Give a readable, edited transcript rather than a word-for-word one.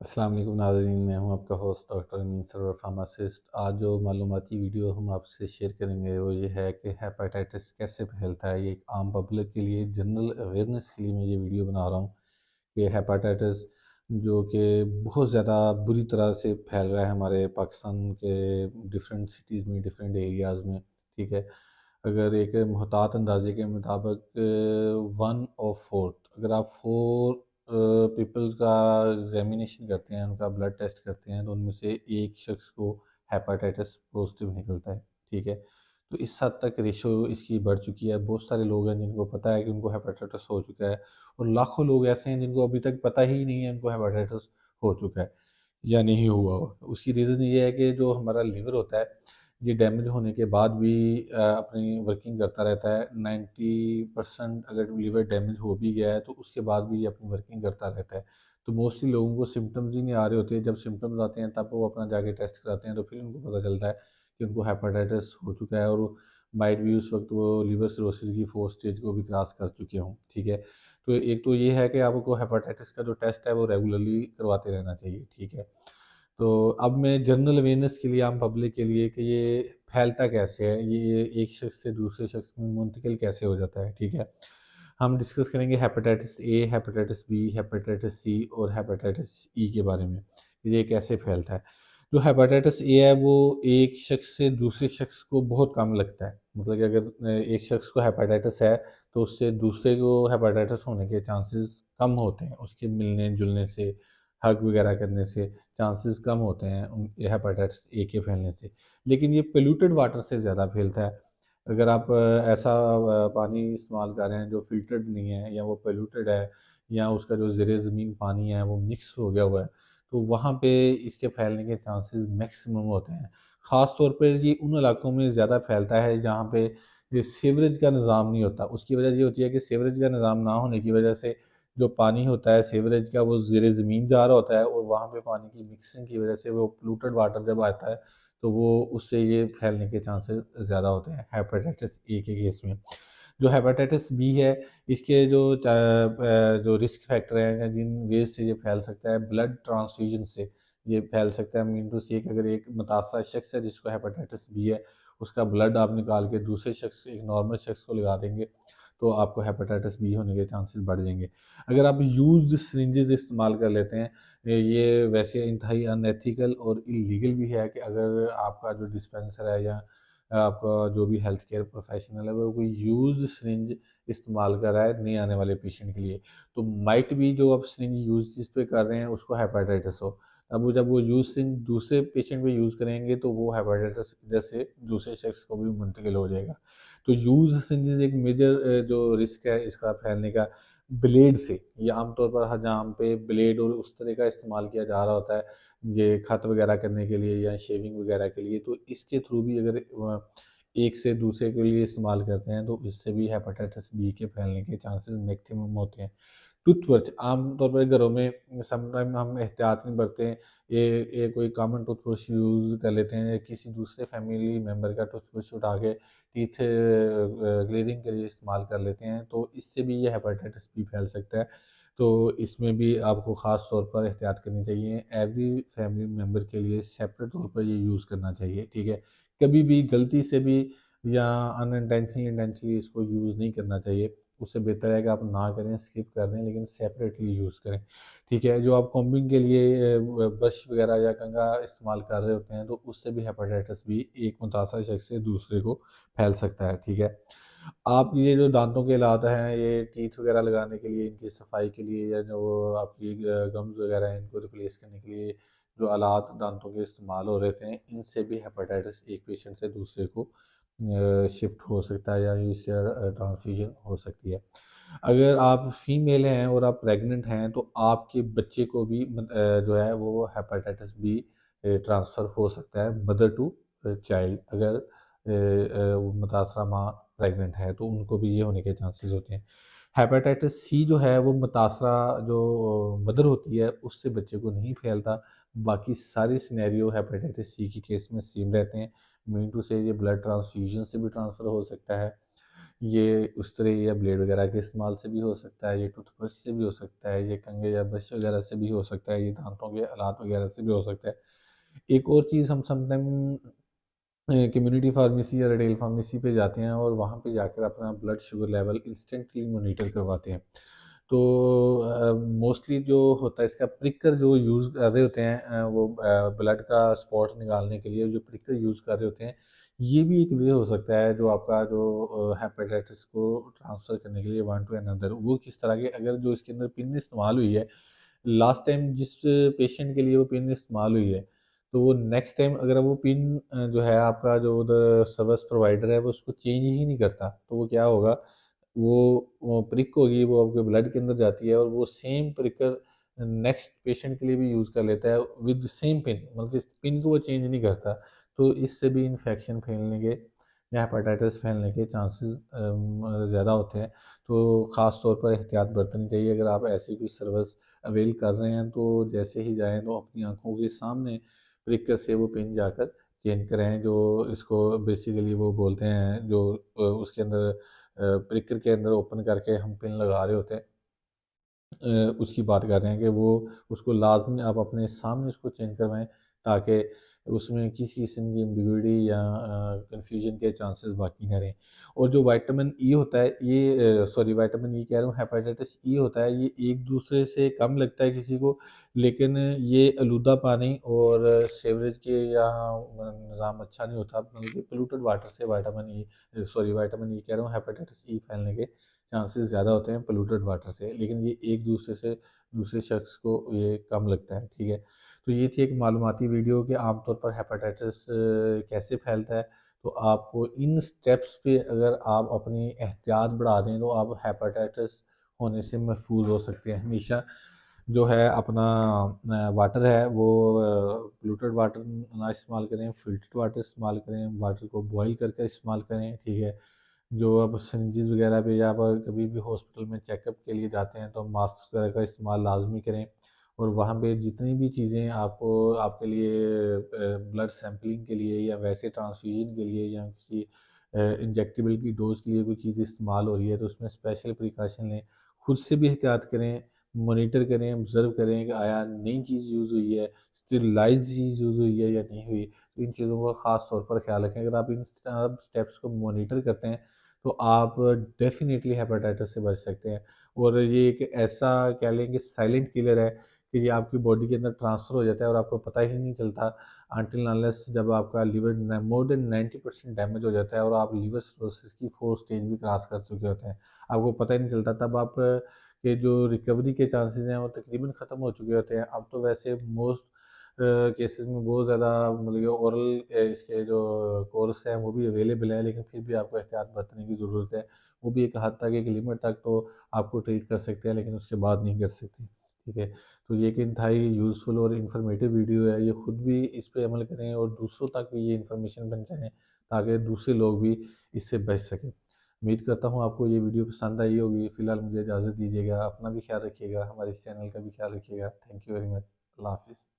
अस्सलाम वालेकुम नाज़रीन, मैं हूं आपका होस्ट डॉक्टर अमीन सरवर फार्मासिस्ट। आज जो मालूमाती वीडियो हम आपसे शेयर करेंगे वो ये है कि हेपेटाइटिस कैसे फैलता है। ये एक आम पब्लिक के लिए जनरल अवेयरनेस के लिए मैं ये वीडियो बना रहा हूँ कि हेपेटाइटिस जो कि बहुत ज़्यादा बुरी तरह से फैल रहा है हमारे पाकिस्तान के डिफरेंट सिटीज़ में, डिफरेंट एरियाज़ में। ठीक है, अगर एक मुहतात अंदाजे के मुताबिक 1/4 अगर आप 4 पीपल का एग्जामिनेशन करते हैं, उनका ब्लड टेस्ट करते हैं, तो उनमें से एक शख्स को हेपेटाइटिस पॉजिटिव निकलता है। ठीक है, तो इस हद तक रेशो इसकी बढ़ चुकी है। बहुत सारे लोग हैं जिनको पता है कि उनको हेपेटाइटिस हो चुका है, और लाखों लोग ऐसे हैं जिनको अभी तक पता ही नहीं है उनको हेपेटाइटिस हो चुका है या नहीं हुआ हो। उसकी रीज़न ये है कि जो हमारा लिवर होता है, ये डैमेज होने के बाद भी अपनी वर्किंग करता रहता है। 90% अगर लिवर डैमेज हो भी गया है तो उसके बाद भी ये अपनी वर्किंग करता रहता है। तो मोस्टली लोगों को सिम्पटम्स ही नहीं आ रहे होते हैं। जब सिम्पटम्स आते हैं तब वो अपना जाके टेस्ट कराते हैं, तो फिर उनको पता चलता है कि उनको हेपेटाइटिस हो चुका है, और माइट भी उस वक्त वो लिवर सिरोसिस की 4th स्टेज को भी क्रॉस कर चुके हों। ठीक है, तो एक तो ये है कि आपको हेपेटाइटिस का जो टेस्ट है वो रेगुलरली करवाते रहना चाहिए। ठीक है, तो अब मैं जनरल अवेयरनेस के लिए, आम पब्लिक के लिए, कि ये फैलता कैसे है, ये एक शख्स से दूसरे शख्स में मुंतकिल कैसे हो जाता है। ठीक है, हम डिस्कस करेंगे hepatitis A, hepatitis B, hepatitis C और हेपेटाइटिस ई के बारे में, ये कैसे फैलता है। जो हेपेटाइटिस ए है वो एक शख्स से दूसरे शख्स को बहुत कम लगता है। मतलब कि अगर एक शख्स को हेपेटाइटिस है तो उससे दूसरे को हेपेटाइटिस होने के चांसेस कम होते हैं, उसके मिलने जुलने से, हग वगैरह करने से चांसेस कम होते हैं उन हेपेटाइटिस ए के फैलने से। लेकिन ये पोल्यूटेड वाटर से ज़्यादा फैलता है। अगर आप ऐसा पानी इस्तेमाल कर रहे हैं जो फ़िल्टर्ड नहीं है, या वो पोल्यूटेड है, या उसका जो ज़ेरे ज़मीन पानी है वो मिक्स हो गया हुआ है, तो वहाँ पे इसके फैलने के चांसेस मैक्सिमम होते हैं। ख़ास तौर पे ये उन इलाकों में ज़्यादा फैलता है जहाँ पे ये सीवरेज का निज़ाम नहीं होता। उसकी वजह ये होती है कि सीवरेज का निज़ाम ना होने की वजह से जो पानी होता है सीवरेज का, वो ज़ेरे ज़मीन जा रहा होता है, और वहाँ पे पानी की मिक्सिंग की वजह से वो पोल्यूटेड वाटर जब आता है तो वो उससे ये फैलने के चांसेस ज़्यादा होते हैं हेपेटाइटिस ए के केस में। जो हेपेटाइटिस बी है, इसके जो रिस्क फैक्टर हैं या जिन वेज से ये फैल सकता है, ब्लड ट्रांसफ्यूजन से ये फैल सकता है। मीन टू से कि अगर एक मुतासरा शख्स है जिसको हेपेटाइटिस बी है, उसका ब्लड आप निकाल के दूसरे शख्स, एक नॉर्मल शख्स को लगा देंगे, तो आपको हेपेटाइटिस बी होने के चांसेस बढ़ जाएंगे। अगर आप यूज्ड सिरिंजेस इस्तेमाल कर लेते हैं, ये वैसे इंतहाई अनएथिकल और इलीगल भी है कि अगर आपका जो डिस्पेंसर है या आपका जो भी हेल्थ केयर प्रोफेशनल है वो कोई यूज्ड सिरिंज इस्तेमाल कर रहा है नए आने वाले पेशेंट के लिए, तो माइट भी जो आप सिरिंज यूज जिस पे कर रहे हैं उसको हेपेटाइटिस हो। अब वो जब वो यूज सिरिंज दूसरे पेशेंट पे यूज़ करेंगे तो वो हेपेटाइटिस इधर से दूसरे शख्स को भी मुंतकिल हो जाएगा। तो यूज सिरिंज एक मेजर जो रिस्क है इसका फैलने का, ब्लेड से। ये आमतौर पर हर जहाँ पे ब्लेड और उस तरह का इस्तेमाल किया जा रहा होता है, ये खत वगैरह करने के लिए या शेविंग वगैरह के लिए, तो इसके थ्रू भी अगर एक से दूसरे के लिए इस्तेमाल करते हैं तो इससे भी हेपेटाइटिस बी के फैलने के चांसेस मैक्सिमम होते हैं। टूथब्रश आमतौर पर घरों में समटाइम हम एहतियात नहीं बरतते हैं, ये कोई कॉमन टूथब्रश यूज़ कर लेते हैं, या किसी दूसरे फैमिली मेम्बर का टूथब्रश उठा के टीथ क्लीनिंग के लिए इस्तेमाल कर लेते हैं, तो इससे भी ये हेपेटाइटिस बी फैल सकता है। तो इसमें भी आपको ख़ास तौर पर एहतियात करनी चाहिए। एवरी फैमिली मेम्बर के लिए सेपरेट तौर पर ये यूज़ करना चाहिए। ठीक है, कभी भी गलती से भी या अनइंटेंशनली इंटेंशनली इसको यूज़ नहीं करना चाहिए। उससे बेहतर है कि आप ना करें, स्किप कर दें, लेकिन सेपरेटली यूज़ करें। ठीक है, जो आप कॉम्बिंग के लिए ब्रश वगैरह या कंघा इस्तेमाल कर रहे होते हैं, तो उससे भी हेपेटाइटिस बी एक मुतासर शख्स से दूसरे को फैल सकता है। ठीक है, आप ये जो दांतों के इलाज हैं, ये टीथ वगैरह लगाने के लिए, इनकी सफाई के लिए, या जो आपकी गम्स वगैरह हैं इनको रिप्लेस करने के लिए जो आलात दांतों के इस्तेमाल हो रहे थे, इनसे भी हेपेटाइटिस एक पेशेंट से दूसरे को शिफ्ट हो सकता है, या इसका ट्रांसफ्यूजन हो सकती है। अगर आप फीमेल हैं और आप प्रेग्नेंट हैं तो आपके बच्चे को भी जो है वो हेपेटाइटिस बी ट्रांसफ़र हो सकता है मदर टू चाइल्ड। अगर मुतासरा माँ प्रेग्नेंट है तो उनको भी ये होने के चांसेस होते हैं। हेपेटाइटिस सी जो है वो मुतासरा जो मदर होती है उससे बच्चे को नहीं फैलता। बाकी सारी सिनेरियो हेपेटाइटिस सी के केस में सेम रहते हैं। मीन टू से ये ब्लड ट्रांसफ्यूजन से भी ट्रांसफ़र हो सकता है, ये उस तरह या ब्लेड वगैरह के इस्तेमाल से भी हो सकता है, ये टूथब्रश से भी हो सकता है, ये कंघे या ब्रश वगैरह से भी हो सकता है, ये दांतों के आलात वगैरह से भी हो सकता है। एक और चीज़ हम समटाइम कम्युनिटी फार्मेसी या रिटेल फार्मेसी पे जाते हैं और वहाँ पे जाकर अपना blood sugar level instantly monitor करवाते हैं। तो मोस्टली जो होता है इसका प्रिकर जो यूज़ कर रहे होते हैं वो ब्लड का स्पॉट निकालने के लिए जो प्रिकर यूज़ कर रहे होते हैं, ये भी एक वे हो सकता है जो आपका जो हेपेटाइटिस को ट्रांसफ़र करने के लिए वन टू अनदर। वो किस तरह के, अगर जो इसके अंदर पिन इस्तेमाल हुई है, लास्ट टाइम जिस पेशेंट के लिए वो पिन इस्तेमाल हुई है, तो वो नेक्स्ट टाइम अगर वो पिन जो है आपका जो उधर सर्विस प्रोवाइडर है वो उसको चेंज ही नहीं करता, तो वो क्या होगा, वो प्रिक होगी, वो आपके ब्लड के अंदर जाती है और वो सेम प्रिकर नेक्स्ट पेशेंट के लिए भी यूज़ कर लेता है विद सेम पिन, मतलब इस पिन को वो चेंज नहीं करता। तो इससे भी इन्फेक्शन फैलने के या हेपेटाइटिस फैलने के चांसेस ज़्यादा होते हैं। तो ख़ास तौर पर एहतियात बरतनी चाहिए। अगर आप ऐसी कोई सर्विस अवेल कर रहे हैं तो जैसे ही जाएँ तो अपनी आँखों के सामने प्रिकर से वो पिन जाकर चेंज कराएँ। जो इसको बेसिकली वो बोलते हैं जो उसके अंदर प्रिकर के अंदर ओपन करके हम पिन लगा रहे होते हैं, उसकी बात कर रहे हैं कि वो उसको लाज़मी आप अपने सामने उसको चेंज करवाएँ, ताकि उसमें किसी किस्म की एम्बिग्युइटी या कन्फ्यूजन के चांसेस बाकी ना रहें। और जो विटामिन ई होता है ये सॉरी विटामिन ई कह रहा हूँ, हेपेटाइटिस ई होता है, ये एक दूसरे से कम लगता है किसी को, लेकिन ये आलूदा पानी और सीवरेज के या निज़ाम अच्छा नहीं होता, बल्कि पोल्यूटेड वाटर से विटामिन ई कह रहा हूँ, हेपेटाइटिस ई फैलने के चांसेस ज़्यादा होते हैं पोल्यूटेड वाटर से, लेकिन ये एक दूसरे से दूसरे शख्स को ये कम लगता है, ठीक है। तो ये थी एक मालूमाती वीडियो कि आमतौर पर हेपेटाइटिस कैसे फैलता है। तो आपको इन स्टेप्स पे अगर आप अपनी एहतियात बढ़ा दें तो आप हेपेटाइटिस होने से महफूज हो सकते हैं। हमेशा जो है अपना वाटर है वो पोल्यूटेड वाटर ना इस्तेमाल करें, फ़िल्टर्ड वाटर इस्तेमाल करें, वाटर को बॉयल करके इस्तेमाल करें, ठीक है। जो अब सिरिंजेस वगैरह पे या आप कभी भी हॉस्पिटल में चेकअप के लिए जाते हैं तो मास्क वगैरह का इस्तेमाल लाजमी करें। और वहाँ पे जितनी भी चीज़ें आपको आपके लिए ब्लड सैंपलिंग के लिए या वैसे ट्रांसफ्यूजन के लिए या किसी इंजेक्टेबल की डोज के लिए कोई चीज़ इस्तेमाल हो रही है तो उसमें स्पेशल प्रिकॉशन लें। खुद से भी एहतियात करें, मॉनिटर करें, ऑब्ज़र्व करें कि आया नई चीज़ यूज़ हुई है, स्टेरिलाइज़्ड चीज़ यूज़ हुई है या नहीं हुई। तो इन चीज़ों का ख़ास तौर पर ख़्याल रखें। अगर आप इन स्टेप्स को मॉनिटर करते हैं तो आप डेफ़िनेटली हेपेटाइटिस से बच सकते हैं। और ये एक ऐसा कह लें कि साइलेंट किलर है कि ये आपकी बॉडी के अंदर ट्रांसफ़र हो जाता है और आपको पता ही नहीं चलता अनटिल अनलेस जब आपका लिवर न मोर देन 90% डैमेज हो जाता है और आप लिवर सिरोसिस की 4 स्टेज भी क्रॉस कर चुके होते हैं। आपको पता ही नहीं चलता, तब आप के जो रिकवरी के चांसेज़ हैं वो तकरीबन ख़त्म हो चुके होते हैं। अब तो वैसे मोस्ट केसेज़ में बहुत ज़्यादा मतलब कि ओरल इसके जो कोर्स हैं वो भी अवेलेबल है, लेकिन फिर भी आपको एहतियात बरतने की ज़रूरत है। वो भी एक हद तक, एक लिमिट तक तो आपको ट्रीट कर सकते हैं, लेकिन उसके बाद नहीं कर सकते, ठीक है। तो ये एक इंतहाई यूज़फुल और इन्फॉर्मेटिव वीडियो है। ये खुद भी इस पे अमल करें और दूसरों तक भी ये इन्फॉर्मेशन पहुँचाएँ ताकि दूसरे लोग भी इससे बच सकें। उम्मीद करता हूँ आपको ये वीडियो पसंद आई होगी। फ़िलहाल मुझे इजाज़त दीजिएगा। अपना भी ख्याल रखिएगा, हमारे इस चैनल का भी ख्याल रखिएगा। Thank you very much. Allah हाफ़िज़।